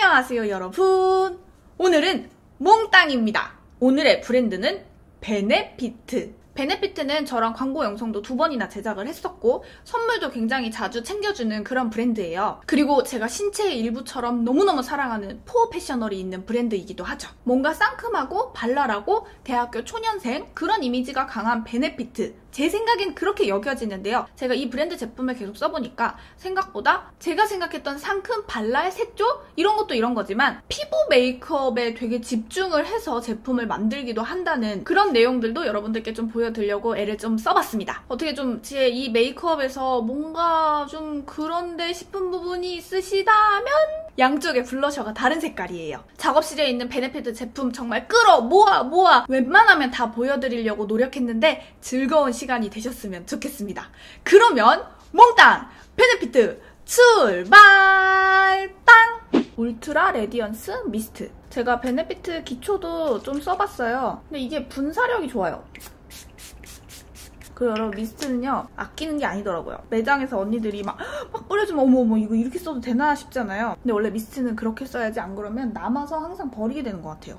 안녕하세요 여러분. 오늘은 몽땅입니다. 오늘의 브랜드는 베네피트. 베네피트는 저랑 광고 영상도 2번이나 제작을 했었고 선물도 굉장히 자주 챙겨주는 그런 브랜드예요. 그리고 제가 신체의 일부처럼 너무너무 사랑하는 포어페셔널이 있는 브랜드이기도 하죠. 뭔가 상큼하고 발랄하고 대학교 초년생 그런 이미지가 강한 베네피트. 제 생각엔 그렇게 여겨지는데요. 제가 이 브랜드 제품을 계속 써보니까 생각보다 제가 생각했던 상큼, 발랄, 색조 이런 것도 이런 거지만 피부 메이크업에 되게 집중을 해서 제품을 만들기도 한다는 그런 내용들도 여러분들께 좀 보여드리려고 애를 좀 써봤습니다. 어떻게 좀 제 이 메이크업에서 뭔가 좀 그런데 싶은 부분이 있으시다면 양쪽의 블러셔가 다른 색깔이에요. 작업실에 있는 베네피트 제품 정말 끌어 모아 웬만하면 다 보여드리려고 노력했는데 즐거운 시간이 되셨으면 좋겠습니다. 그러면 몽땅 베네피트 출발! 땅! 울트라 레디언스 미스트. 제가 베네피트 기초도 좀 써봤어요. 근데 이게 분사력이 좋아요. 그리고 여러분 미스트는요 아끼는 게 아니더라고요. 매장에서 언니들이 막 뿌려주면 어머 이거 이렇게 써도 되나 싶잖아요. 근데 원래 미스트는 그렇게 써야지 안 그러면 남아서 항상 버리게 되는 것 같아요.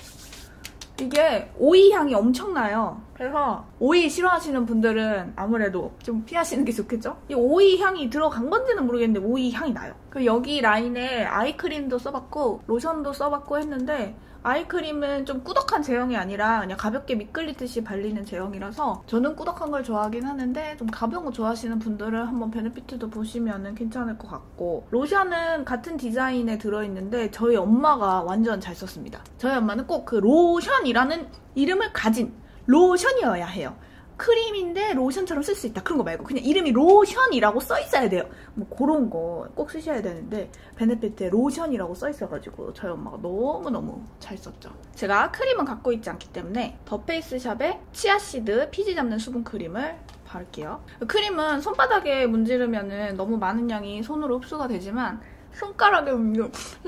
이게 오이 향이 엄청나요. 그래서 오이 싫어하시는 분들은 아무래도 좀 피하시는 게 좋겠죠? 이 오이 향이 들어간 건지는 모르겠는데 오이 향이 나요. 그리고 여기 라인에 아이크림도 써봤고 로션도 써봤고 했는데 아이크림은 좀 꾸덕한 제형이 아니라 그냥 가볍게 미끌리듯이 발리는 제형이라서 저는 꾸덕한 걸 좋아하긴 하는데 좀 가벼운 거 좋아하시는 분들은 한번 베네피트도 보시면 괜찮을 것 같고 로션은 같은 디자인에 들어있는데 저희 엄마가 완전 잘 썼습니다. 저희 엄마는 꼭 그 로션이라는 이름을 가진 로션이어야 해요. 크림인데 로션처럼 쓸 수 있다 그런 거 말고 그냥 이름이 로션이라고 써 있어야 돼요. 뭐 그런 거 꼭 쓰셔야 되는데 베네피트에 로션이라고 써 있어가지고 저희 엄마가 너무너무 잘 썼죠. 제가 크림은 갖고 있지 않기 때문에 더 페이스샵의 치아시드 피지 잡는 수분 크림을 바를게요. 크림은 손바닥에 문지르면 너무 많은 양이 손으로 흡수가 되지만 손가락에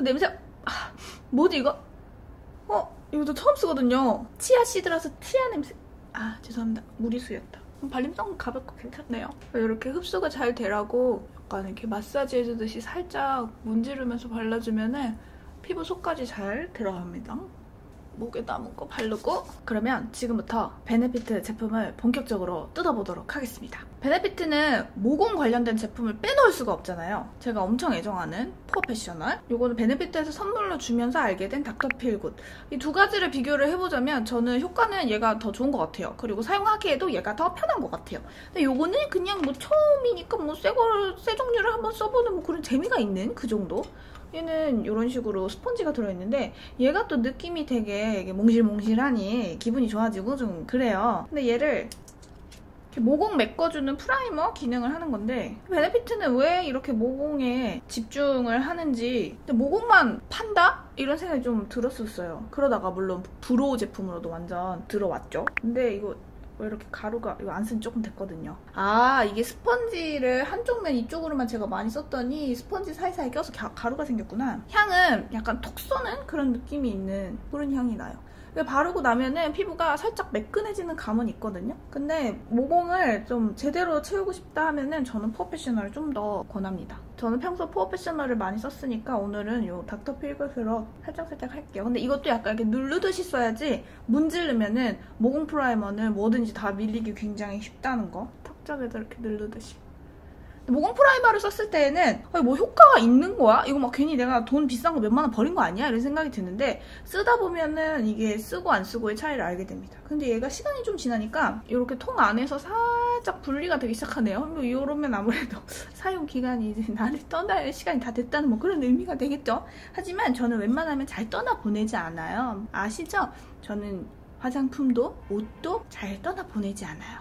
냄새 뭐지 이거? 이것도 처음 쓰거든요. 치아시드라서 치아 냄새 죄송합니다. 무리수였다. 발림성 가볍고 괜찮네요. 이렇게 흡수가 잘 되라고 약간 이렇게 마사지 해주듯이 살짝 문지르면서 발라주면은 피부 속까지 잘 들어갑니다. 목에 남은 거 바르고 그러면 지금부터 베네피트 제품을 본격적으로 뜯어보도록 하겠습니다. 베네피트는 모공 관련된 제품을 빼놓을 수가 없잖아요. 제가 엄청 애정하는 포어페셔널 요거는 베네피트에서 선물로 주면서 알게 된 닥터필굿 이 두 가지를 비교를 해보자면 저는 효과는 얘가 더 좋은 것 같아요. 그리고 사용하기에도 얘가 더 편한 것 같아요. 근데 요거는 그냥 뭐 처음이니까 뭐 새 종류를 한번 써보는 뭐 그런 재미가 있는 그 정도? 얘는 이런 식으로 스펀지가 들어있는데 얘가 또 느낌이 되게 몽실몽실하니 기분이 좋아지고 좀 그래요. 근데 얘를 이렇게 모공 메꿔주는 프라이머 기능을 하는 건데 베네피트는 왜 이렇게 모공에 집중을 하는지 근데 모공만 판다? 이런 생각이 좀 들었었어요. 그러다가 물론 브로우 제품으로도 완전 들어왔죠. 근데 이거 왜 이렇게 가루가 이거 안 쓴 조금 됐거든요. 이게 스펀지를 한쪽 면 이쪽으로만 제가 많이 썼더니 스펀지 사이사이 껴서 가루가 생겼구나. 향은 약간 톡 쏘는 그런 느낌이 있는 그런 향이 나요. 바르고 나면은 피부가 살짝 매끈해지는 감은 있거든요. 근데 모공을 좀 제대로 채우고 싶다 하면은 저는 포어페셔널을 좀 더 권합니다. 저는 평소 포어페셔널을 많이 썼으니까 오늘은 요 닥터필굿으로 살짝살짝 할게요. 근데 이것도 약간 이렇게 누르듯이 써야지 문지르면은 모공 프라이머는 뭐든지 다 밀리기 굉장히 쉽다는 거. 턱쪽에도 이렇게 누르듯이. 모공 프라이머를 썼을 때에는 뭐 효과가 있는 거야? 이거 막 괜히 내가 돈 비싼 거 몇만 원 버린 거 아니야? 이런 생각이 드는데 쓰다 보면은 이게 쓰고 안 쓰고의 차이를 알게 됩니다. 근데 얘가 시간이 좀 지나니까 이렇게 통 안에서 살짝 분리가 되기 시작하네요. 이러면 아무래도 사용 기간이 이제 나를 떠날 시간이 다 됐다는 뭐 그런 의미가 되겠죠? 하지만 저는 웬만하면 잘 떠나보내지 않아요. 아시죠? 저는 화장품도 옷도 잘 떠나보내지 않아요.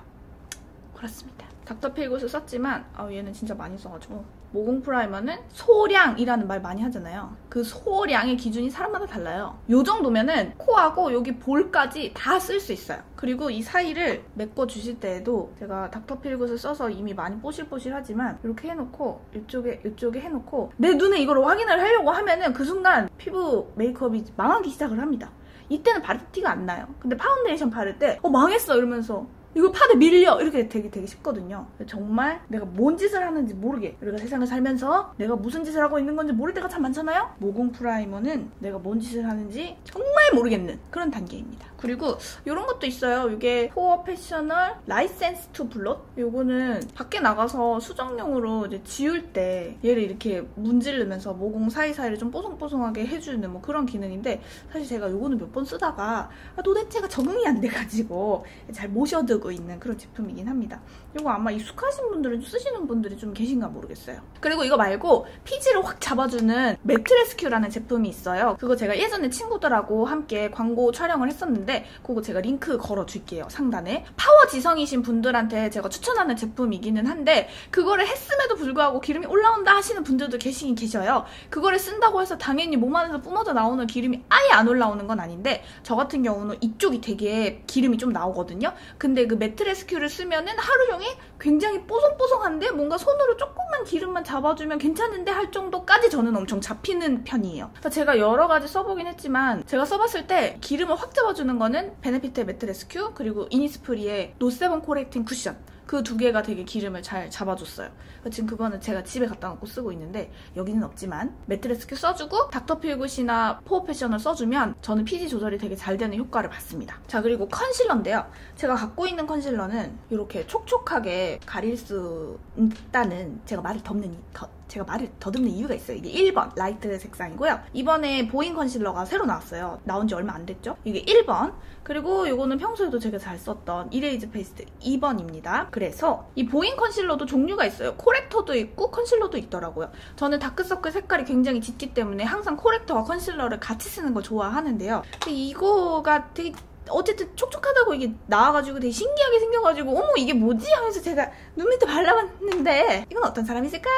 그렇습니다. 닥터필굿을 썼지만 얘는 진짜 많이 써가지고 모공 프라이머는 소량이라는 말 많이 하잖아요. 그 소량의 기준이 사람마다 달라요. 요 정도면은 코하고 여기 볼까지 다 쓸 수 있어요. 그리고 이 사이를 메꿔주실 때에도 제가 닥터필굿을 써서 이미 많이 뽀실뽀실하지만 이렇게 해놓고 이쪽에 해놓고 내 눈에 이걸 확인을 하려고 하면은 그 순간 피부 메이크업이 망하기 시작을 합니다. 이때는 바를 티가 안 나요. 근데 파운데이션 바를 때 망했어 이러면서 이거 파데 밀려! 이렇게 되게 쉽거든요. 정말 내가 뭔 짓을 하는지 모르게, 우리가 세상을 살면서 내가 무슨 짓을 하고 있는 건지 모를 때가 참 많잖아요? 모공 프라이머는 내가 뭔 짓을 하는지 정말 모르겠는 그런 단계입니다. 그리고 이런 것도 있어요. 이게 포어 패셔널 라이센스 투 블롯? 요거는 밖에 나가서 수정용으로 이제 지울 때 얘를 이렇게 문지르면서 모공 사이사이를 좀 뽀송뽀송하게 해주는 뭐 그런 기능인데, 사실 제가 요거는 몇 번 쓰다가 도대체가 적응이 안 돼가지고 잘 모셔두고 있는 그런 제품이긴 합니다. 이거 아마 익숙하신 분들은 쓰시는 분들이 좀 계신가 모르겠어요. 그리고 이거 말고 피지를 확 잡아주는 매트 레스큐라는 제품이 있어요. 그거 제가 예전에 친구들하고 함께 광고 촬영을 했었는데 그거 제가 링크 걸어줄게요, 상단에. 파워 지성이신 분들한테 제가 추천하는 제품이기는 한데 그거를 했음에도 불구하고 기름이 올라온다 하시는 분들도 계시긴 계셔요. 그거를 쓴다고 해서 당연히 몸 안에서 뿜어져 나오는 기름이 아예 안 올라오는 건 아닌데, 저 같은 경우는 이쪽이 되게 기름이 좀 나오거든요. 근데 그 매트 레스큐를 쓰면은 하루 종일 굉장히 뽀송뽀송한데 뭔가 손으로 조금만 기름만 잡아주면 괜찮은데 할 정도까지 저는 엄청 잡히는 편이에요. 제가 여러 가지 써보긴 했지만 제가 써봤을 때 기름을 확 잡아주는 거는 베네피트의 매트 레스큐, 그리고 이니스프리의 노세범 코렉팅 쿠션, 그 두 개가 되게 기름을 잘 잡아줬어요. 지금 그거는 제가 집에 갖다 놓고 쓰고 있는데 여기는 없지만 매트 레스큐 써주고 닥터필굿이나 포어 패셔널 써주면 저는 피지 조절이 되게 잘 되는 효과를 봤습니다. 자, 그리고 컨실러인데요. 제가 갖고 있는 컨실러는 이렇게 촉촉하게 가릴 수 있다는, 제가 말을 더듬는 이유가 있어요. 이게 1번 라이트 색상이고요. 이번에 보잉 컨실러가 새로 나왔어요. 나온 지 얼마 안 됐죠? 이게 1번. 그리고 이거는 평소에도 제가 잘 썼던 이레이즈 페이스트 2번입니다. 그래서 이 보잉 컨실러도 종류가 있어요. 코렉터도 있고 컨실러도 있더라고요. 저는 다크서클 색깔이 굉장히 짙기 때문에 항상 코렉터와 컨실러를 같이 쓰는 걸 좋아하는데요. 근데 이거가 되게 어쨌든 촉촉하다고 이게 나와가지고 되게 신기하게 생겨가지고 어머 이게 뭐지? 하면서 제가 눈 밑에 발라봤는데 이건 어떤 사람이 있을까요?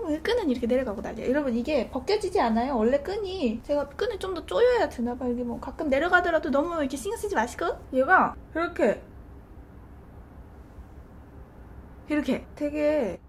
왜 끈은 이렇게 내려가고 난리야. 여러분 이게 벗겨지지 않아요. 원래 끈이, 제가 끈을 좀 더 조여야 되나봐. 이게 뭐 가끔 내려가더라도 너무 이렇게 신경 쓰지 마시고, 얘가 이렇게 되게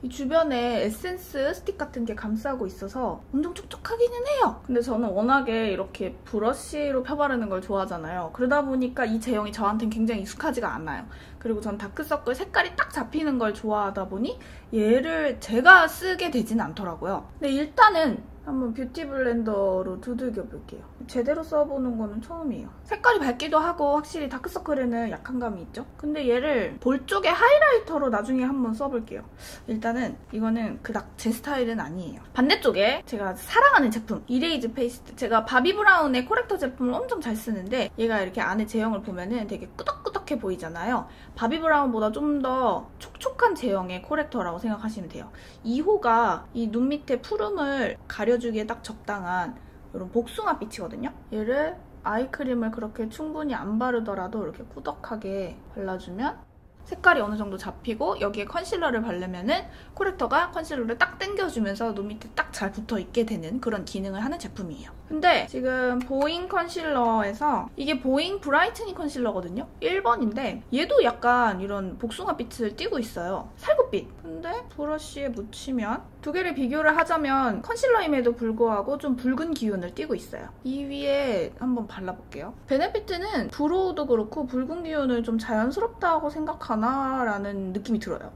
이 주변에 에센스 스틱 같은 게 감싸고 있어서 엄청 촉촉하기는 해요. 근데 저는 워낙에 이렇게 브러쉬로 펴바르는 걸 좋아하잖아요. 그러다 보니까 이 제형이 저한테는 굉장히 익숙하지가 않아요. 그리고 전 다크서클 색깔이 딱 잡히는 걸 좋아하다 보니 얘를 제가 쓰게 되진 않더라고요. 근데 일단은 한번 뷰티 블렌더로 두들겨 볼게요. 제대로 써보는 거는 처음이에요. 색깔이 밝기도 하고 확실히 다크서클에는 약한 감이 있죠? 근데 얘를 볼 쪽에 하이라이터로 나중에 한번 써볼게요. 일단은 이거는 그닥 제 스타일은 아니에요. 반대쪽에 제가 사랑하는 제품 이레이즈 페이스트, 제가 바비 브라운의 코렉터 제품을 엄청 잘 쓰는데 얘가 이렇게 안에 제형을 보면은 되게 끄덕끄덕해 보이잖아요. 바비 브라운보다 좀 더 촉촉한 제형의 코렉터라고 생각하시면 돼요. 2호가 이 눈 밑에 푸름을 가려주기에 딱 적당한 이런 복숭아빛이거든요. 얘를 아이크림을 그렇게 충분히 안 바르더라도 이렇게 꾸덕하게 발라주면 색깔이 어느 정도 잡히고, 여기에 컨실러를 바르면은 코렉터가 컨실러를 딱 당겨주면서 눈 밑에 딱 잘 붙어있게 되는 그런 기능을 하는 제품이에요. 근데 지금 보잉 컨실러에서 이게 보잉 브라이트닝 컨실러거든요. 1번인데 얘도 약간 이런 복숭아빛을 띠고 있어요. 살구빛. 근데 브러쉬에 묻히면 두 개를 비교를 하자면 컨실러임에도 불구하고 좀 붉은 기운을 띠고 있어요. 이 위에 한번 발라볼게요. 베네피트는 브로우도 그렇고 붉은 기운을 좀 자연스럽다고 생각하나 라는 느낌이 들어요.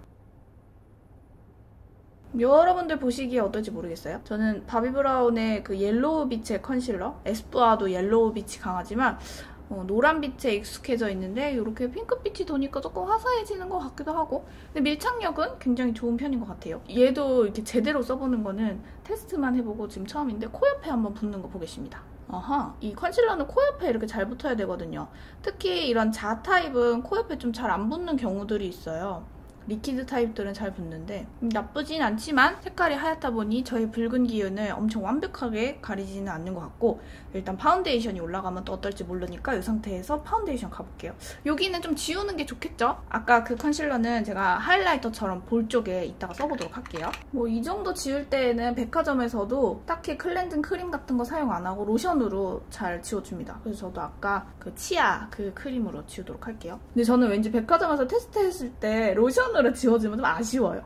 여러분들 보시기에 어떨지 모르겠어요. 저는 바비 브라운의 그 옐로우 빛의 컨실러, 에스쁘아도 옐로우 빛이 강하지만 노란 빛에 익숙해져 있는데 이렇게 핑크빛이 도니까 조금 화사해지는 것 같기도 하고, 근데 밀착력은 굉장히 좋은 편인 것 같아요. 얘도 이렇게 제대로 써보는 거는 테스트만 해보고 지금 처음인데 코 옆에 한번 붙는 거 보겠습니다. 아하, 이 컨실러는 코 옆에 이렇게 잘 붙어야 되거든요. 특히 이런 자 타입은 코 옆에 좀 잘 안 붙는 경우들이 있어요. 리퀴드 타입들은 잘 붙는데 나쁘진 않지만 색깔이 하얗다 보니 저의 붉은 기운을 엄청 완벽하게 가리지는 않는 것 같고, 일단 파운데이션이 올라가면 또 어떨지 모르니까 이 상태에서 파운데이션 가볼게요. 여기는 좀 지우는 게 좋겠죠? 아까 그 컨실러는 제가 하이라이터처럼 볼 쪽에 이따가 써보도록 할게요. 뭐 이 정도 지울 때에는 백화점에서도 딱히 클렌징 크림 같은 거 사용 안 하고 로션으로 잘 지워줍니다. 그래서 저도 아까 그 치아 그 크림으로 지우도록 할게요. 근데 저는 왠지 백화점에서 테스트했을 때 로션으로 지워주면 좀 아쉬워요.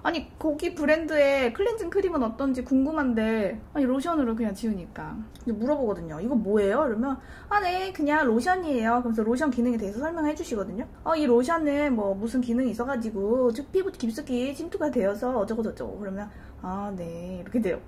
아니 거기 브랜드의 클렌징 크림은 어떤지 궁금한데 아니 로션으로 그냥 지우니까 물어보거든요. 이거 뭐예요? 이러면 네 그냥 로션이에요. 그래서 로션 기능에 대해서 설명해 주시거든요. 이 로션은 뭐 무슨 기능이 있어가지고 피부 깊숙이 침투가 되어서 어쩌고저쩌고 그러면 네 이렇게 돼요.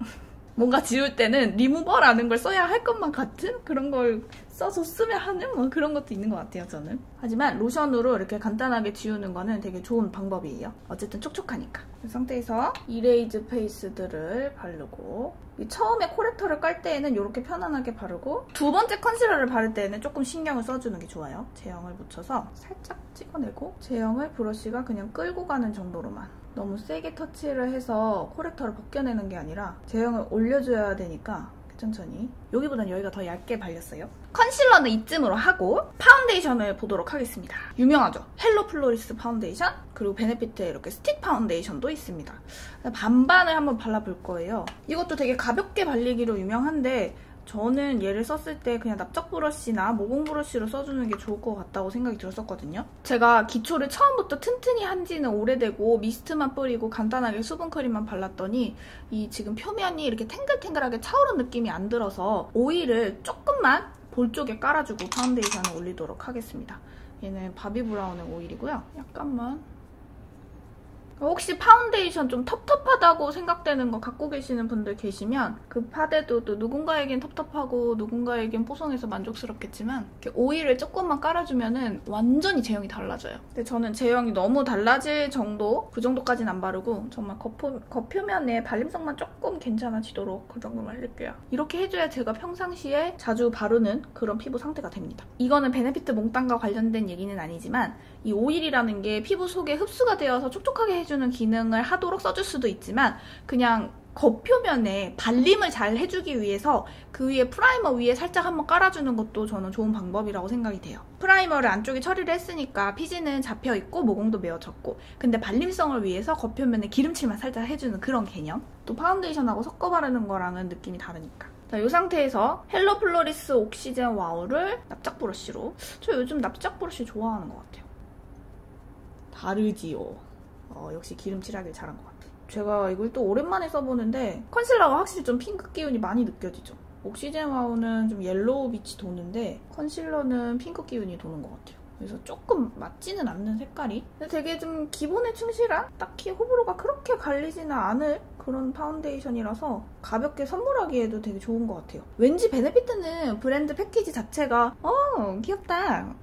뭔가 지울 때는 리무버라는 걸 써야 할 것만 같은 그런 걸 써줬으면 하는 뭐 그런 것도 있는 것 같아요, 저는. 하지만 로션으로 이렇게 간단하게 지우는 거는 되게 좋은 방법이에요. 어쨌든 촉촉하니까. 이 상태에서 이레이즈 페이스들을 바르고 처음에 코렉터를 깔 때에는 이렇게 편안하게 바르고 두 번째 컨실러를 바를 때에는 조금 신경을 써주는 게 좋아요. 제형을 묻혀서 살짝 찍어내고 제형을 브러쉬가 그냥 끌고 가는 정도로만 너무 세게 터치를 해서 코렉터를 벗겨내는 게 아니라 제형을 올려줘야 되니까 천천히. 여기보단 여기가 더 얇게 발렸어요. 컨실러는 이쯤으로 하고 파운데이션을 보도록 하겠습니다. 유명하죠? 헬로 플로리스 파운데이션 그리고 베네피트의 이렇게 스틱 파운데이션도 있습니다. 반반을 한번 발라볼 거예요. 이것도 되게 가볍게 발리기로 유명한데 저는 얘를 썼을 때 그냥 납작 브러쉬나 모공 브러쉬로 써주는 게 좋을 것 같다고 생각이 들었었거든요. 제가 기초를 처음부터 튼튼히 한 지는 오래되고 미스트만 뿌리고 간단하게 수분크림만 발랐더니 이 지금 표면이 이렇게 탱글탱글하게 차오른 느낌이 안 들어서 오일을 조금만 볼 쪽에 깔아주고 파운데이션을 올리도록 하겠습니다. 얘는 바비 브라운의 오일이고요. 약간만. 혹시 파운데이션 좀 텁텁하다고 생각되는 거 갖고 계시는 분들 계시면 그 파데도 또 누군가에겐 텁텁하고 누군가에겐 뽀송해서 만족스럽겠지만 이렇게 오일을 조금만 깔아주면은 완전히 제형이 달라져요. 근데 저는 제형이 너무 달라질 정도 그 정도까지는 안 바르고 정말 겉표면에 발림성만 조금 괜찮아지도록 그 정도만 해줄게요. 이렇게 해줘야 제가 평상시에 자주 바르는 그런 피부 상태가 됩니다. 이거는 베네피트 몽땅과 관련된 얘기는 아니지만 이 오일이라는 게 피부 속에 흡수가 되어서 촉촉하게 해주는 기능을 하도록 써줄 수도 있지만 그냥 겉표면에 발림을 잘 해주기 위해서 그 위에 프라이머 위에 살짝 한번 깔아주는 것도 저는 좋은 방법이라고 생각이 돼요. 프라이머를 안쪽에 처리를 했으니까 피지는 잡혀있고 모공도 메어졌고 근데 발림성을 위해서 겉표면에 기름칠만 살짝 해주는 그런 개념. 또 파운데이션하고 섞어 바르는 거랑은 느낌이 다르니까. 자, 이 상태에서 헬로 플로리스 옥시젠 와우를 납작 브러쉬로 저 요즘 납작 브러쉬 좋아하는 것 같아요. 다르지요. 역시 기름칠하길 잘한 것 같아요. 제가 이걸 또 오랜만에 써보는데 컨실러가 확실히 좀 핑크 기운이 많이 느껴지죠. 옥시젠 와우는 좀 옐로우 빛이 도는데 컨실러는 핑크 기운이 도는 것 같아요. 그래서 조금 맞지는 않는 색깔이 근데 되게 좀 기본에 충실한 딱히 호불호가 그렇게 갈리지는 않을 그런 파운데이션이라서 가볍게 선물하기에도 되게 좋은 것 같아요. 왠지 베네피트는 브랜드 패키지 자체가 귀엽다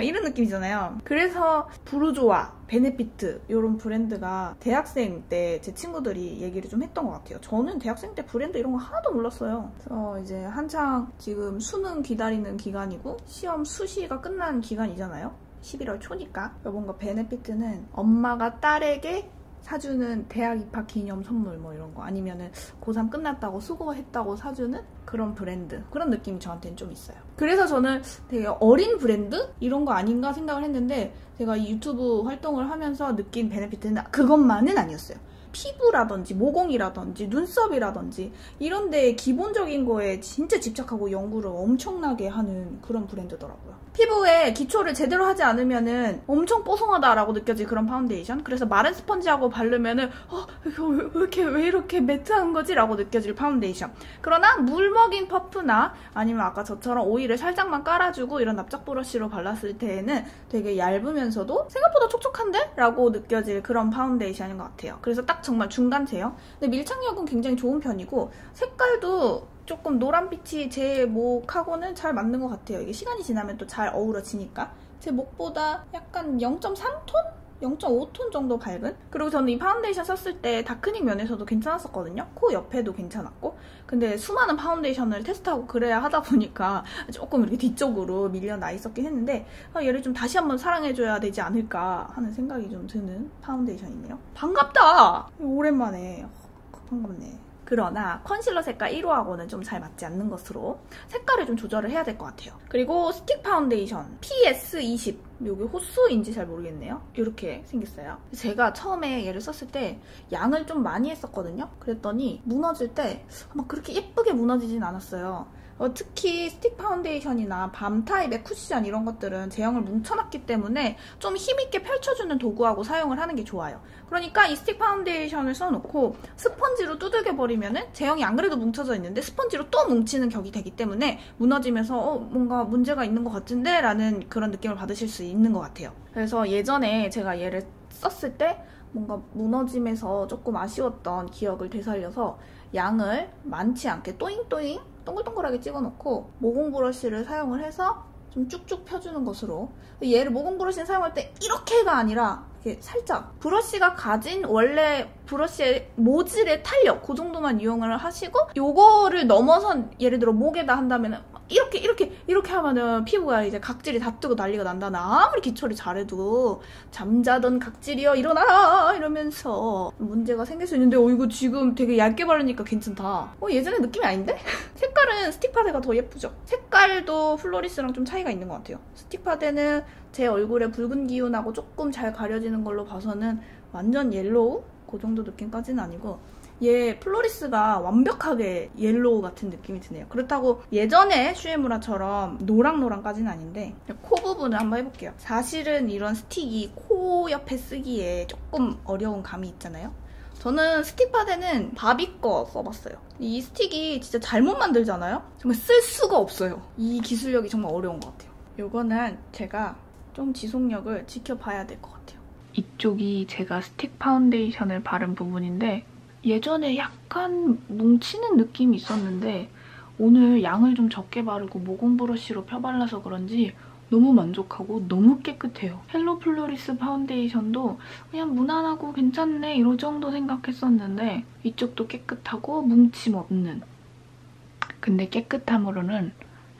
이런 느낌이잖아요. 그래서 부르조아, 베네피트 이런 브랜드가 대학생 때 제 친구들이 얘기를 좀 했던 것 같아요. 저는 대학생 때 브랜드 이런 거 하나도 몰랐어요. 그래서 이제 한창 지금 수능 기다리는 기간이고 시험 수시가 끝난 기간이잖아요. 11월 초니까. 뭔가 베네피트는 엄마가 딸에게 사주는 대학 입학 기념 선물 뭐 이런 거 아니면은 고3 끝났다고 수고했다고 사주는 그런 브랜드 그런 느낌이 저한테는 좀 있어요. 그래서 저는 되게 어린 브랜드? 이런 거 아닌가 생각을 했는데 제가 이 유튜브 활동을 하면서 느낀 베네피트는 그것만은 아니었어요. 피부라든지 모공이라든지 눈썹이라든지 이런 데 기본적인 거에 진짜 집착하고 연구를 엄청나게 하는 그런 브랜드더라고요. 피부에 기초를 제대로 하지 않으면은 엄청 뽀송하다라고 느껴질 그런 파운데이션. 그래서 마른 스펀지하고 바르면은 왜 이렇게 매트한 거지? 라고 느껴질 파운데이션. 그러나 물 먹인 퍼프나 아니면 아까 저처럼 오일을 살짝만 깔아주고 이런 납작 브러쉬로 발랐을 때에는 되게 얇으면서도 생각보다 촉촉한데? 라고 느껴질 그런 파운데이션인 것 같아요. 그래서 딱 정말 중간 제형. 근데 밀착력은 굉장히 좋은 편이고 색깔도 조금 노란빛이 제 목하고는 잘 맞는 것 같아요. 이게 시간이 지나면 또 잘 어우러지니까. 제 목보다 약간 0.3톤? 0.5톤 정도 밝은? 그리고 저는 이 파운데이션 썼을 때 다크닝 면에서도 괜찮았었거든요. 코 옆에도 괜찮았고. 근데 수많은 파운데이션을 테스트하고 그래야 하다 보니까 조금 이렇게 뒤쪽으로 밀려나 있었긴 했는데 얘를 좀 다시 한번 사랑해줘야 되지 않을까 하는 생각이 좀 드는 파운데이션이네요. 반갑다! 오랜만에. 반갑네. 그러나 컨실러 색깔 1호하고는 좀 잘 맞지 않는 것으로 색깔을 좀 조절을 해야 될 것 같아요. 그리고 스틱 파운데이션 PS20 여기 호수인지 잘 모르겠네요. 이렇게 생겼어요. 제가 처음에 얘를 썼을 때 양을 좀 많이 했었거든요. 그랬더니 무너질 때 막 그렇게 예쁘게 무너지진 않았어요. 특히 스틱 파운데이션이나 밤 타입의 쿠션 이런 것들은 제형을 뭉쳐놨기 때문에 좀 힘있게 펼쳐주는 도구하고 사용을 하는 게 좋아요. 그러니까 이 스틱 파운데이션을 써놓고 스펀지로 두들겨버리면은 제형이 안 그래도 뭉쳐져 있는데 스펀지로 또 뭉치는 격이 되기 때문에 무너지면서 뭔가 문제가 있는 것 같은데? 라는 그런 느낌을 받으실 수 있는 것 같아요. 그래서 예전에 제가 얘를 썼을 때 뭔가 무너짐에서 조금 아쉬웠던 기억을 되살려서 양을 많지 않게 또잉또잉 동글동글하게 찍어놓고 모공 브러쉬를 사용을 해서 좀 쭉쭉 펴주는 것으로. 얘를 모공 브러쉬를 사용할 때 이렇게가 아니라 이렇게 살짝 브러쉬가 가진 원래 브러쉬의 모질의 탄력 그 정도만 이용을 하시고 요거를 넘어선 예를 들어 목에다 한다면 이렇게 하면은 피부가 이제 각질이 다 뜨고 난리가 난다는 아무리 기초를 잘해도 잠자던 각질이여 일어나라 이러면서 문제가 생길 수 있는데 이거 지금 되게 얇게 바르니까 괜찮다. 예전에 느낌이 아닌데? 색깔은 스틱 파데가 더 예쁘죠? 색깔도 플로리스랑 좀 차이가 있는 것 같아요. 스틱 파데는 제 얼굴에 붉은 기운하고 조금 잘 가려지는 걸로 봐서는 완전 옐로우? 그 정도 느낌까지는 아니고 얘 플로리스가 완벽하게 옐로우 같은 느낌이 드네요. 그렇다고 예전에 슈에무라처럼 노랑노랑까지는 아닌데 코 부분을 한번 해볼게요. 사실은 이런 스틱이 코 옆에 쓰기에 조금 어려운 감이 있잖아요. 저는 스틱 파데는 바비 거 써봤어요. 이 스틱이 진짜 잘못 만들잖아요? 정말 쓸 수가 없어요. 이 기술력이 정말 어려운 것 같아요. 요거는 제가 좀 지속력을 지켜봐야 될 것 같아요. 이쪽이 제가 스틱 파운데이션을 바른 부분인데 예전에 약간 뭉치는 느낌이 있었는데 오늘 양을 좀 적게 바르고 모공 브러쉬로 펴발라서 그런지 너무 만족하고 너무 깨끗해요. 헬로 플로리스 파운데이션도 그냥 무난하고 괜찮네 이 정도 생각했었는데 이쪽도 깨끗하고 뭉침 없는. 근데 깨끗함으로는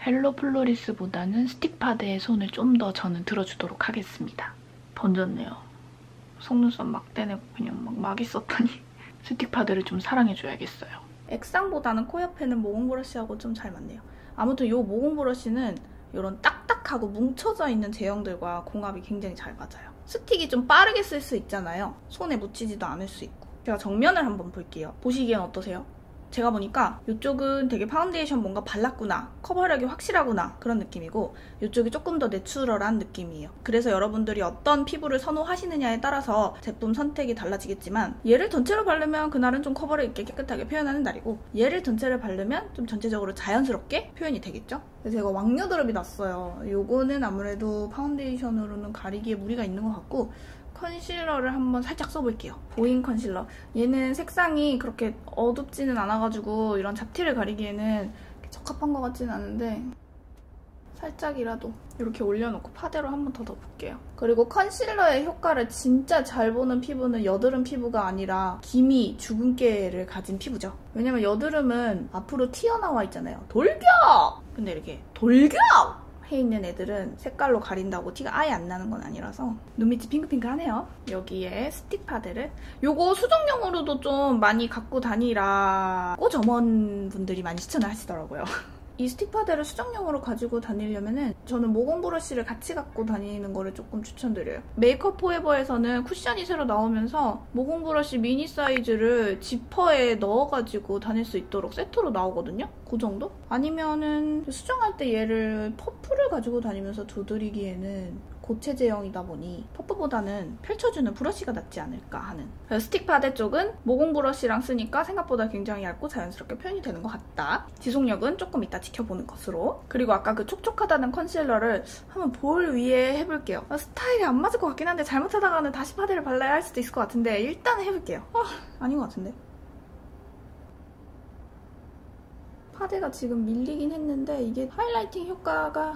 헬로 플로리스보다는 스틱 파데의 손을 좀 더 저는 들어주도록 하겠습니다. 번졌네요. 속눈썹 막 떼내고 그냥 막 있었더니 스틱 파데를 좀 사랑해줘야겠어요. 액상보다는 코 옆에는 모공 브러쉬하고 좀 잘 맞네요. 아무튼 이 모공 브러쉬는 이런 딱딱하고 뭉쳐져 있는 제형들과 궁합이 굉장히 잘 맞아요. 스틱이 좀 빠르게 쓸 수 있잖아요. 손에 묻히지도 않을 수 있고. 제가 정면을 한번 볼게요. 보시기엔 어떠세요? 제가 보니까 이쪽은 되게 파운데이션 뭔가 발랐구나, 커버력이 확실하구나 그런 느낌이고 이쪽이 조금 더 내추럴한 느낌이에요. 그래서 여러분들이 어떤 피부를 선호하시느냐에 따라서 제품 선택이 달라지겠지만 얘를 전체로 바르면 그날은 좀 커버력 있게 깨끗하게 표현하는 날이고 얘를 전체를 바르면 좀 전체적으로 자연스럽게 표현이 되겠죠? 그래서 제가 왕녀드롭이 났어요. 요거는 아무래도 파운데이션으로는 가리기에 무리가 있는 것 같고 컨실러를 한번 살짝 써볼게요. 보잉 컨실러. 얘는 색상이 그렇게 어둡지는 않아가지고 이런 잡티를 가리기에는 적합한 것 같지는 않은데 살짝이라도 이렇게 올려놓고 파데로 한 번 더 덮을게요. 그리고 컨실러의 효과를 진짜 잘 보는 피부는 여드름 피부가 아니라 기미, 주근깨를 가진 피부죠. 왜냐면 여드름은 앞으로 튀어나와 있잖아요. 돌격! 근데 이렇게 돌격! 해 있는 애들은 색깔로 가린다고 티가 아예 안 나는 건 아니라서 눈밑이 핑크핑크하네요. 여기에 스틱 파데를 요거 수정용으로도 좀 많이 갖고 다니라고 점원분들이 많이 추천을 하시더라고요. 이 스틱 파데를 수정용으로 가지고 다니려면은 저는 모공 브러쉬를 같이 갖고 다니는 거를 조금 추천드려요. 메이크업 포에버에서는 쿠션이 새로 나오면서 모공 브러쉬 미니 사이즈를 지퍼에 넣어가지고 다닐 수 있도록 세트로 나오거든요? 그 정도? 아니면은 수정할 때 얘를 퍼프를 가지고 다니면서 두드리기에는 고체 제형이다 보니 퍼프보다는 펼쳐주는 브러쉬가 낫지 않을까 하는. 그래서 스틱 파데 쪽은 모공 브러쉬랑 쓰니까 생각보다 굉장히 얇고 자연스럽게 표현이 되는 것 같다. 지속력은 조금 이따 지켜보는 것으로. 그리고 아까 그 촉촉하다는 컨실러를 한번 볼 위에 해볼게요. 스타일이 안 맞을 것 같긴 한데 잘못하다가는 다시 파데를 발라야 할 수도 있을 것 같은데 일단은 해볼게요. 아닌 것 같은데. 파데가 지금 밀리긴 했는데 이게 하이라이팅 효과가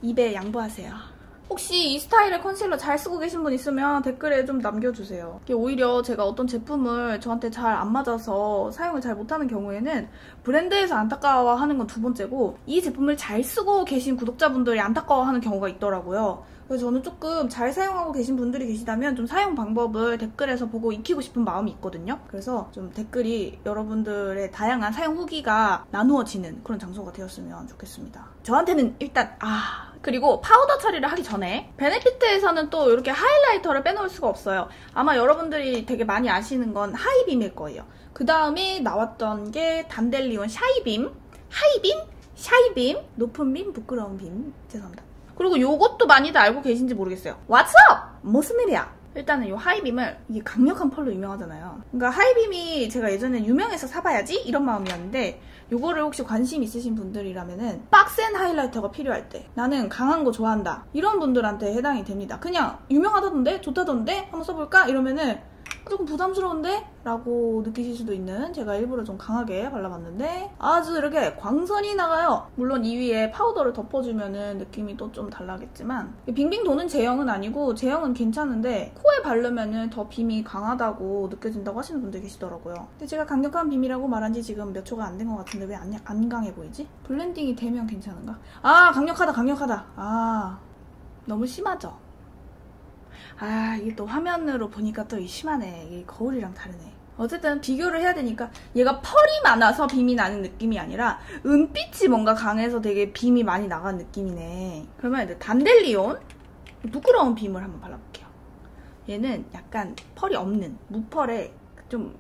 입에 양보하세요. 혹시 이 스타일의 컨실러 잘 쓰고 계신 분 있으면 댓글에 좀 남겨주세요. 이게 오히려 제가 어떤 제품을 저한테 잘 안 맞아서 사용을 잘 못하는 경우에는 브랜드에서 안타까워하는 건 두 번째고 이 제품을 잘 쓰고 계신 구독자분들이 안타까워하는 경우가 있더라고요. 그래서 저는 조금 잘 사용하고 계신 분들이 계시다면 좀 사용 방법을 댓글에서 보고 익히고 싶은 마음이 있거든요. 그래서 좀 댓글이 여러분들의 다양한 사용 후기가 나누어지는 그런 장소가 되었으면 좋겠습니다. 저한테는 일단 그리고 파우더 처리를 하기 전에 베네피트에서는 또 이렇게 하이라이터를 빼놓을 수가 없어요. 아마 여러분들이 되게 많이 아시는 건 하이빔일 거예요. 그 다음에 나왔던 게 단델리온 샤이빔, 하이빔, 샤이빔, 높은 빔, 부끄러운 빔. 죄송합니다. 그리고 요것도 많이들 알고 계신지 모르겠어요. What's up? 무슨 일이야? 일단은 이 하이빔을, 이게 강력한 펄로 유명하잖아요. 그러니까 하이빔이 제가 예전에 유명해서 사봐야지 이런 마음이었는데, 요거를 혹시 관심 있으신 분들이라면은 빡센 하이라이터가 필요할 때, 나는 강한 거 좋아한다, 이런 분들한테 해당이 됩니다. 그냥 유명하다던데? 좋다던데? 한번 써볼까? 이러면은 조금 부담스러운데? 라고 느끼실 수도 있는, 제가 일부러 좀 강하게 발라봤는데 아주 이렇게 광선이 나가요. 물론 이 위에 파우더를 덮어주면은 느낌이 또 좀 달라겠지만, 빙빙 도는 제형은 아니고 제형은 괜찮은데 코에 바르면은 더 빔이 강하다고 느껴진다고 하시는 분들 계시더라고요. 근데 제가 강력한 빔이라고 말한 지 지금 몇 초가 안 된 것 같은데 왜 안 강해 보이지? 블렌딩이 되면 괜찮은가? 아, 강력하다 강력하다. 아, 너무 심하죠? 아, 이게 또 화면으로 보니까 또 심하네. 이게 거울이랑 다르네. 어쨌든 비교를 해야 되니까, 얘가 펄이 많아서 빔이 나는 느낌이 아니라 은빛이 뭔가 강해서 되게 빔이 많이 나간 느낌이네. 그러면 이제 단델리온 부끄러운 빔을 한번 발라볼게요. 얘는 약간 펄이 없는 무펄에 좀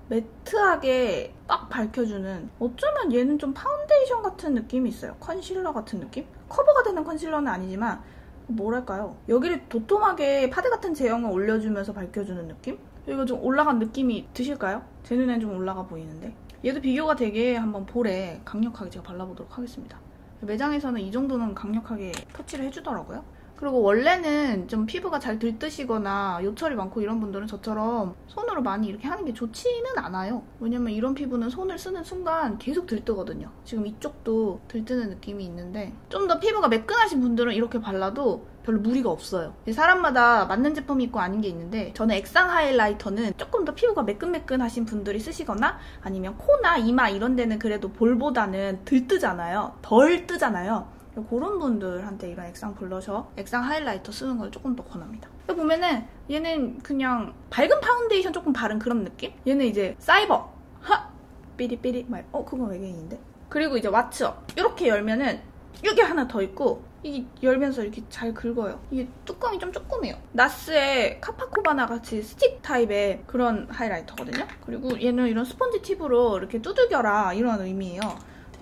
매트하게 딱 밝혀주는, 어쩌면 얘는 좀 파운데이션 같은 느낌이 있어요. 컨실러 같은 느낌? 커버가 되는 컨실러는 아니지만 뭐랄까요, 여기를 도톰하게 파데 같은 제형을 올려주면서 밝혀주는 느낌? 이거 좀 올라간 느낌이 드실까요? 제 눈엔 좀 올라가 보이는데, 얘도 비교가 되게 한번 볼에 강력하게 제가 발라보도록 하겠습니다. 매장에서는 이 정도는 강력하게 터치를 해주더라고요. 그리고 원래는 좀 피부가 잘 들뜨시거나 요철이 많고 이런 분들은 저처럼 손으로 많이 이렇게 하는 게 좋지는 않아요. 왜냐면 이런 피부는 손을 쓰는 순간 계속 들뜨거든요. 지금 이쪽도 들뜨는 느낌이 있는데, 좀 더 피부가 매끈하신 분들은 이렇게 발라도 별로 무리가 없어요. 사람마다 맞는 제품이 있고 아닌 게 있는데, 저는 액상 하이라이터는 조금 더 피부가 매끈매끈하신 분들이 쓰시거나 아니면 코나 이마 이런 데는 그래도 볼보다는 들뜨잖아요. 덜 뜨잖아요. 그런 분들한테 이런 액상 블러셔, 액상 하이라이터 쓰는 걸 조금 더 권합니다. 보면은 얘는 그냥 밝은 파운데이션 조금 바른 그런 느낌? 얘는 이제 사이버, 하! 삐리삐리, 그건 외계인인데? 그리고 이제 왓츠업. 이렇게 열면은 이게 하나 더 있고, 이게 열면서 이렇게 잘 긁어요. 이게 뚜껑이 좀 조그매요. 나스의 카파코바나 같이 스틱 타입의 그런 하이라이터거든요. 그리고 얘는 이런 스펀지 팁으로 이렇게 두들겨라 이런 의미예요.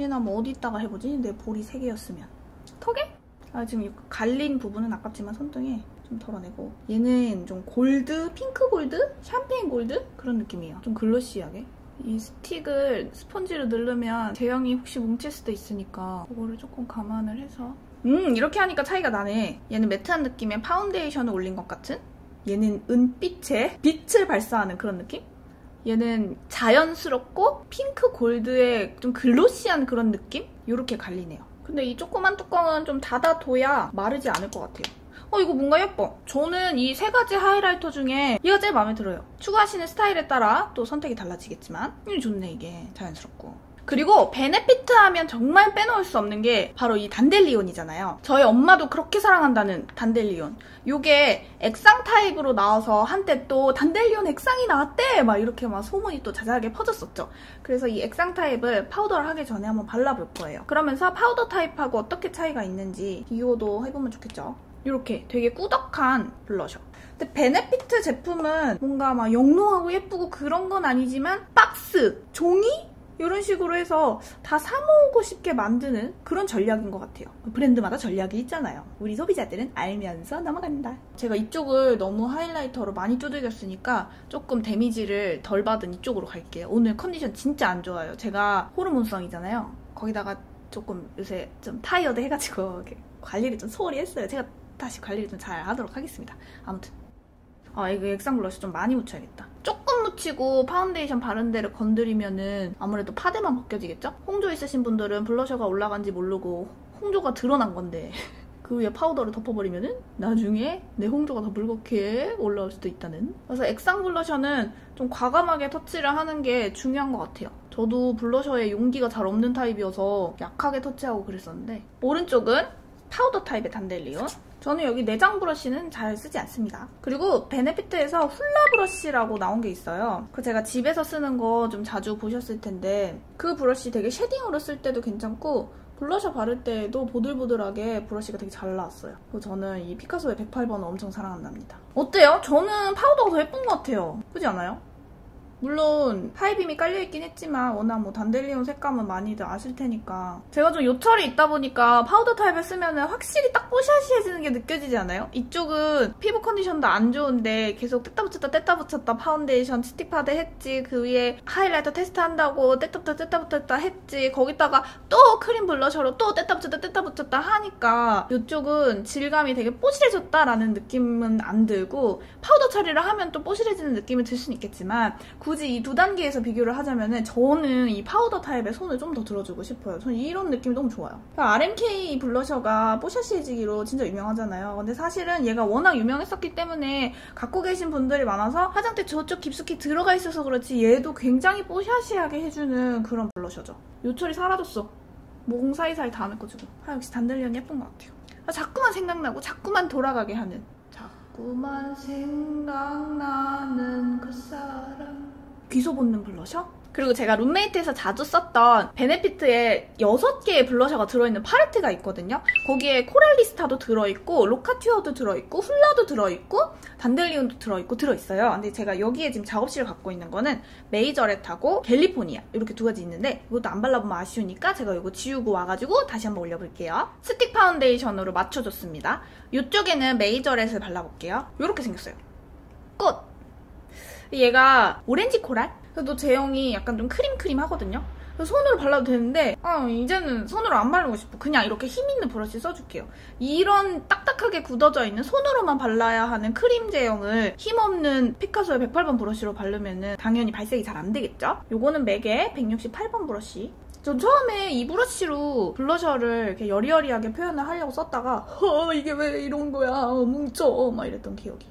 얘는 뭐 어디 있다가 해보지? 내 볼이 3개였으면. 턱에? 아, 지금 이 갈린 부분은 아깝지만 손등에 좀 덜어내고, 얘는 좀 골드, 핑크 골드? 샴페인 골드? 그런 느낌이에요. 좀 글로시하게. 이 스틱을 스펀지로 누르면 제형이 혹시 뭉칠 수도 있으니까 그거를 조금 감안을 해서, 이렇게 하니까 차이가 나네. 얘는 매트한 느낌의 파운데이션을 올린 것 같은? 얘는 은빛에 빛을 발사하는 그런 느낌? 얘는 자연스럽고 핑크 골드의 좀 글로시한 그런 느낌? 이렇게 갈리네요. 근데 이 조그만 뚜껑은 좀 닫아둬야 마르지 않을 것 같아요. 이거 뭔가 예뻐. 저는 이 3가지 하이라이터 중에 얘가 제일 마음에 들어요. 추구하시는 스타일에 따라 또 선택이 달라지겠지만 좋네, 이게. 자연스럽고. 그리고 베네피트 하면 정말 빼놓을 수 없는 게 바로 이 단델리온이잖아요. 저희 엄마도 그렇게 사랑한다는 단델리온. 요게 액상 타입으로 나와서 한때 또 단델리온 액상이 나왔대! 막 이렇게 막 소문이 또 자자하게 퍼졌었죠. 그래서 이 액상 타입을 파우더를 하기 전에 한번 발라볼 거예요. 그러면서 파우더 타입하고 어떻게 차이가 있는지 비교도 해보면 좋겠죠. 이렇게 되게 꾸덕한 블러셔. 근데 베네피트 제품은 뭔가 막 영롱하고 예쁘고 그런 건 아니지만 박스, 종이? 이런 식으로 해서 다 사모으고 싶게 만드는 그런 전략인 것 같아요. 브랜드마다 전략이 있잖아요. 우리 소비자들은 알면서 넘어간다. 제가 이쪽을 너무 하이라이터로 많이 두들겼으니까 조금 데미지를 덜 받은 이쪽으로 갈게요. 오늘 컨디션 진짜 안 좋아요. 제가 호르몬성이잖아요. 거기다가 조금 요새 좀 타이어드 해가지고 관리를 좀 소홀히 했어요. 제가 다시 관리를 좀 잘 하도록 하겠습니다. 아무튼 이거 액상 블러셔 좀 많이 묻혀야겠다. 조금 묻히고 파운데이션 바른 데를 건드리면은 아무래도 파데만 벗겨지겠죠? 홍조 있으신 분들은 블러셔가 올라간지 모르고 홍조가 드러난 건데 그 위에 파우더를 덮어버리면은 나중에 내 홍조가 더 묽게 올라올 수도 있다는. 그래서 액상 블러셔는 좀 과감하게 터치를 하는 게 중요한 것 같아요. 저도 블러셔에 용기가 잘 없는 타입이어서 약하게 터치하고 그랬었는데, 오른쪽은 파우더 타입의 단델리온. 저는 여기 내장 브러쉬는 잘 쓰지 않습니다. 그리고 베네피트에서 훌라 브러쉬라고 나온 게 있어요. 그 제가 집에서 쓰는 거 좀 자주 보셨을 텐데, 그 브러쉬 되게 쉐딩으로 쓸 때도 괜찮고 블러셔 바를 때도 보들보들하게 브러쉬가 되게 잘 나왔어요. 그리고 저는 이 피카소의 108번을 엄청 사랑한답니다. 어때요? 저는 파우더가 더 예쁜 것 같아요. 그렇지 않아요? 물론 하이빔이 깔려있긴 했지만 워낙 뭐 단델리온 색감은 많이들 아실 테니까 제가 좀 요철이 있다 보니까 파우더 타입을 쓰면 확실히 딱 뽀샤시해지는 게 느껴지지 않아요? 이쪽은 피부 컨디션도 안 좋은데 계속 뗐다 붙였다 파운데이션 스틱 파데 했지, 그 위에 하이라이터 테스트한다고 뗐다 붙였다 했지, 거기다가 또 크림 블러셔로 또 뗐다 붙였다 하니까 이쪽은 질감이 되게 뽀실해졌다라는 느낌은 안 들고 파우더 처리를 하면 또 뽀실해지는 느낌이 들 수는 있겠지만 굳이 이 두 단계에서 비교를 하자면 저는 이 파우더 타입에 손을 좀 더 들어주고 싶어요. 저는 이런 느낌이 너무 좋아요. RMK 블러셔가 뽀샤시해지기로 진짜 유명하잖아요. 근데 사실은 얘가 워낙 유명했었기 때문에 갖고 계신 분들이 많아서 화장대 저쪽 깊숙이 들어가 있어서 그렇지 얘도 굉장히 뽀샤시하게 해주는 그런 블러셔죠. 요철이 사라졌어. 모공 사이사이 다 메꿔주고. 역시 단델리온 예쁜 것 같아요. 자꾸만 생각나고 자꾸만 돌아가게 하는. 자꾸만 생각나는 그 사람. 귀소 본능 블러셔? 그리고 제가 룸메이트에서 자주 썼던 베네피트에 6개의 블러셔가 들어있는 팔레트가 있거든요. 거기에 코랄리스타도 들어있고 로카튜어도 들어있고 훌라도 들어있고 단델리온도 들어있어요. 근데 제가 여기에 지금 작업실을 갖고 있는 거는 메이저렛하고 캘리포니아 이렇게 두 가지 있는데 이것도 안 발라보면 아쉬우니까 제가 이거 지우고 와가지고 다시 한번 올려볼게요. 스틱 파운데이션으로 맞춰줬습니다. 이쪽에는 메이저렛을 발라볼게요. 이렇게 생겼어요. 끝! 얘가 오렌지 코랄? 그래도 제형이 약간 좀 크림하거든요? 그래서 손으로 발라도 되는데 이제는 손으로 안 바르고 싶어. 그냥 이렇게 힘있는 브러쉬 써줄게요. 이런 딱딱하게 굳어져 있는 손으로만 발라야 하는 크림 제형을 힘없는 피카소의 108번 브러쉬로 바르면 당연히 발색이 잘 안 되겠죠? 요거는 맥의 168번 브러쉬. 전 처음에 이 브러쉬로 블러셔를 이렇게 여리여리하게 표현을 하려고 썼다가 이게 왜 이런 거야 뭉쳐 막 이랬던 기억이.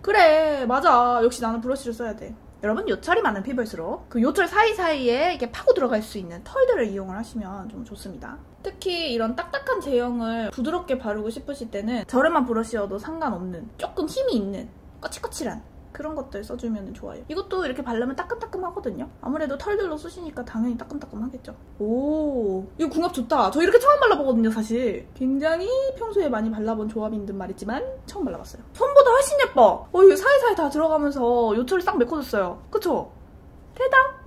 그래 맞아, 역시 나는 브러쉬를 써야 돼. 여러분 요철이 많은 피부일수록 그 요철 사이사이에 이렇게 파고 들어갈 수 있는 털들을 이용을 하시면 좀 좋습니다. 특히 이런 딱딱한 제형을 부드럽게 바르고 싶으실 때는 저렴한 브러쉬여도 상관없는 조금 힘이 있는 거칠거칠한 그런 것들 써주면 좋아요. 이것도 이렇게 바르면 따끔따끔하거든요. 아무래도 털들로 쓰시니까 당연히 따끔따끔하겠죠. 오, 이거 궁합 좋다. 저 이렇게 처음 발라보거든요, 사실. 굉장히 평소에 많이 발라본 조합인 듯 말이지만 처음 발라봤어요. 손보다 훨씬 예뻐. 이거 사이사이 다 들어가면서 요철이 싹 메꿔줬어요. 그쵸? 대박!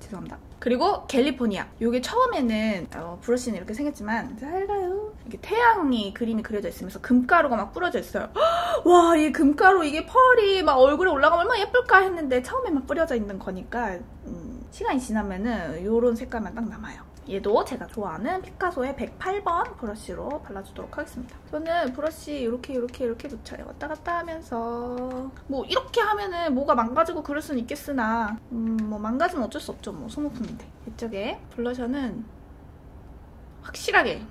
죄송합니다. 그리고 캘리포니아. 이게 처음에는 브러쉬는 이렇게 생겼지만 잘 가요. 이게 태양이 그림이 그려져 있으면서 금가루가 막 뿌려져 있어요. 와, 이 금가루 이게 펄이 막 얼굴에 올라가면 얼마나 예쁠까 했는데 처음에 막 뿌려져 있는 거니까 시간이 지나면은 이런 색깔만 딱 남아요. 얘도 제가 좋아하는 피카소의 108번 브러쉬로 발라주도록 하겠습니다. 저는 브러쉬 이렇게 붙여요. 왔다 갔다 하면서 뭐 이렇게 하면은 뭐가 망가지고 그럴 수는 있겠으나 뭐 망가지면 어쩔 수 없죠. 뭐 소모품인데. 이쪽에 블러셔는 확실하게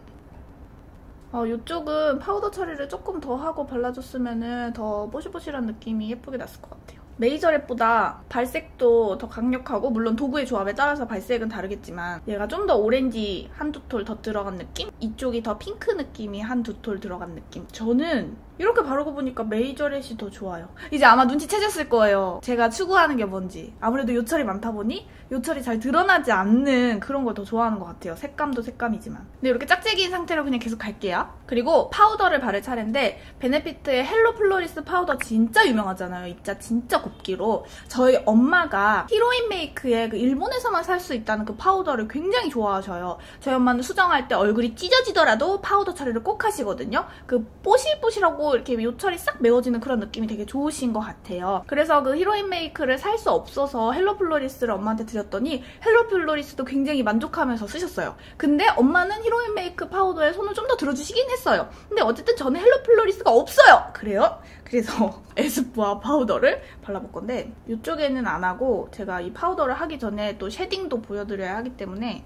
이쪽은 파우더 처리를 조금 더 하고 발라줬으면 더 뽀실뽀실한 느낌이 예쁘게 났을 것 같아요. 메이저렛보다 발색도 더 강력하고 물론 도구의 조합에 따라서 발색은 다르겠지만 얘가 좀 더 오렌지 한두 톨 더 들어간 느낌? 이쪽이 더 핑크 느낌이 한두 톨 들어간 느낌? 저는 이렇게 바르고 보니까 메이저렛이 더 좋아요. 이제 아마 눈치채셨을 거예요. 제가 추구하는 게 뭔지. 아무래도 요철이 많다 보니 요철이 잘 드러나지 않는 그런 걸 더 좋아하는 것 같아요. 색감도 색감이지만. 근데 이렇게 짝짝이인 상태로 그냥 계속 갈게요. 그리고 파우더를 바를 차례인데 베네피트의 헬로 플로리스 파우더 진짜 유명하잖아요. 입자 진짜 곱기로. 저희 엄마가 히로인 메이크의 그 일본에서만 살 수 있다는 그 파우더를 굉장히 좋아하셔요. 저희 엄마는 수정할 때 얼굴이 찢어지더라도 파우더 처리를 꼭 하시거든요. 그 뽀실뽀실하고 이렇게 요철이 싹 메워지는 그런 느낌이 되게 좋으신 것 같아요. 그래서 그 히로인 메이크를 살 수 없어서 헬로 플로리스를 엄마한테 드렸더니 헬로 플로리스도 굉장히 만족하면서 쓰셨어요. 근데 엄마는 히로인 메이크 파우더에 손을 좀 더 들어주시긴 했어요. 근데 어쨌든 저는 헬로 플로리스가 없어요. 그래요? 그래서 에스쁘아 파우더를 발라볼 건데 이쪽에는 안 하고 제가 이 파우더를 하기 전에 또 쉐딩도 보여드려야 하기 때문에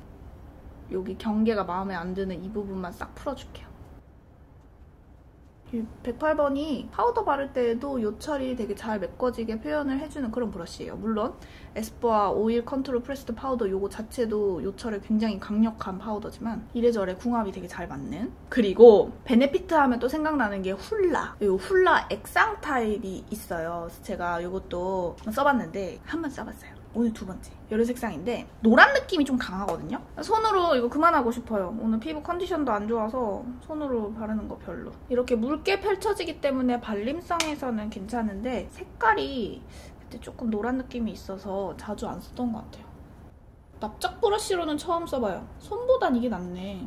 여기 경계가 마음에 안 드는 이 부분만 싹 풀어줄게요. 이 108번이 파우더 바를 때에도 요철이 되게 잘 메꿔지게 표현을 해주는 그런 브러쉬예요. 물론 에스쁘아 오일 컨트롤 프레스드 파우더 요거 자체도 요철에 굉장히 강력한 파우더지만 이래저래 궁합이 되게 잘 맞는. 그리고 베네피트 하면 또 생각나는 게 훌라. 이 훌라 액상 타입이 있어요. 그래서 제가 요것도 써봤는데 한번 써봤어요. 오늘 두 번째. 여름 색상인데 노란 느낌이 좀 강하거든요. 손으로 이거 그만하고 싶어요. 오늘 피부 컨디션도 안 좋아서 손으로 바르는 거 별로. 이렇게 묽게 펼쳐지기 때문에 발림성에서는 괜찮은데 색깔이 그때 조금 노란 느낌이 있어서 자주 안 썼던 것 같아요. 납작 브러쉬로는 처음 써봐요. 손보단 이게 낫네.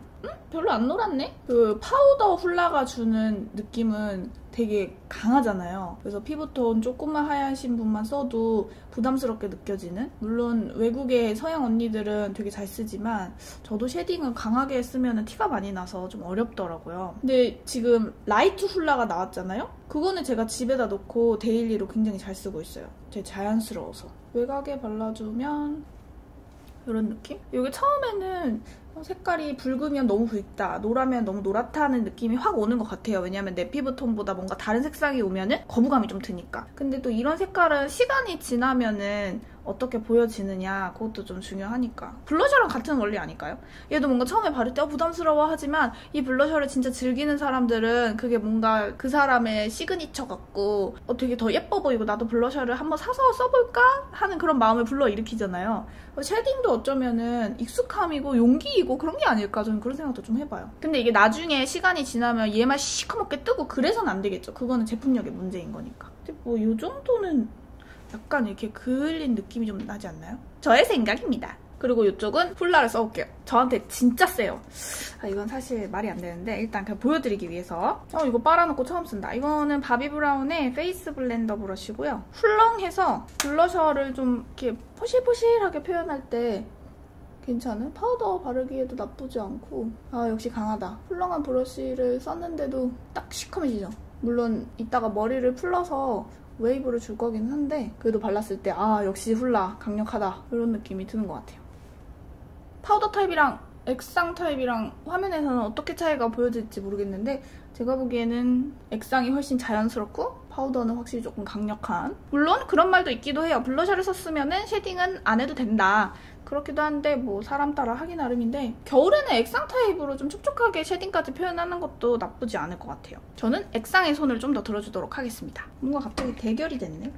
별로 안 노랗네? 그 파우더 훌라가 주는 느낌은 되게 강하잖아요. 그래서 피부톤 조금만 하얀신 분만 써도 부담스럽게 느껴지는? 물론 외국의 서양 언니들은 되게 잘 쓰지만 저도 쉐딩을 강하게 쓰면 티가 많이 나서 좀 어렵더라고요. 근데 지금 라이트 훌라가 나왔잖아요? 그거는 제가 집에다 놓고 데일리로 굉장히 잘 쓰고 있어요. 되게 자연스러워서. 외곽에 발라주면 이런 느낌? 이게 처음에는 색깔이 붉으면 너무 붉다, 노라면 너무 노랗다는 느낌이 확 오는 것 같아요. 왜냐면 내 피부톤보다 뭔가 다른 색상이 오면은 거부감이 좀 드니까. 근데 또 이런 색깔은 시간이 지나면은 어떻게 보여지느냐, 그것도 좀 중요하니까. 블러셔랑 같은 원리 아닐까요? 얘도 뭔가 처음에 바를 때 부담스러워 하지만 이 블러셔를 진짜 즐기는 사람들은 그게 뭔가 그 사람의 시그니처 같고 되게 더 예뻐 보이고 나도 블러셔를 한번 사서 써볼까? 하는 그런 마음을 불러일으키잖아요. 쉐딩도 어쩌면은 익숙함이고 용기이고 그런 게 아닐까, 저는 그런 생각도 좀 해봐요. 근데 이게 나중에 시간이 지나면 얘만 시커멓게 뜨고 그래서는 안 되겠죠. 그거는 제품력의 문제인 거니까. 근데 뭐 이 정도는 약간 이렇게 그을린 느낌이 좀 나지 않나요? 저의 생각입니다. 그리고 이쪽은 훌라를 써볼게요. 저한테 진짜 세요. 이건 사실 말이 안 되는데 일단 그냥 보여드리기 위해서. 이거 빨아놓고 처음 쓴다. 이거는 바비브라운의 페이스 블렌더 브러쉬고요. 훌렁해서 블러셔를 좀 이렇게 포실포실하게 표현할 때 괜찮은? 파우더 바르기에도 나쁘지 않고. 역시 강하다. 훌렁한 브러쉬를 썼는데도 딱 시커매지죠? 물론 이따가 머리를 풀러서 웨이브를 줄 거긴 한데 그래도 발랐을 때 역시 훌라 강력하다 이런 느낌이 드는 것 같아요. 파우더 타입이랑 액상 타입이랑 화면에서는 어떻게 차이가 보여질지 모르겠는데 제가 보기에는 액상이 훨씬 자연스럽고 파우더는 확실히 조금 강력한. 물론 그런 말도 있기도 해요. 블러셔를 썼으면 쉐딩은 안 해도 된다. 그렇기도 한데 뭐 사람 따라 하기 나름인데 겨울에는 액상 타입으로 좀 촉촉하게 쉐딩까지 표현하는 것도 나쁘지 않을 것 같아요. 저는 액상의 손을 좀 더 들어주도록 하겠습니다. 뭔가 갑자기 대결이 됐네.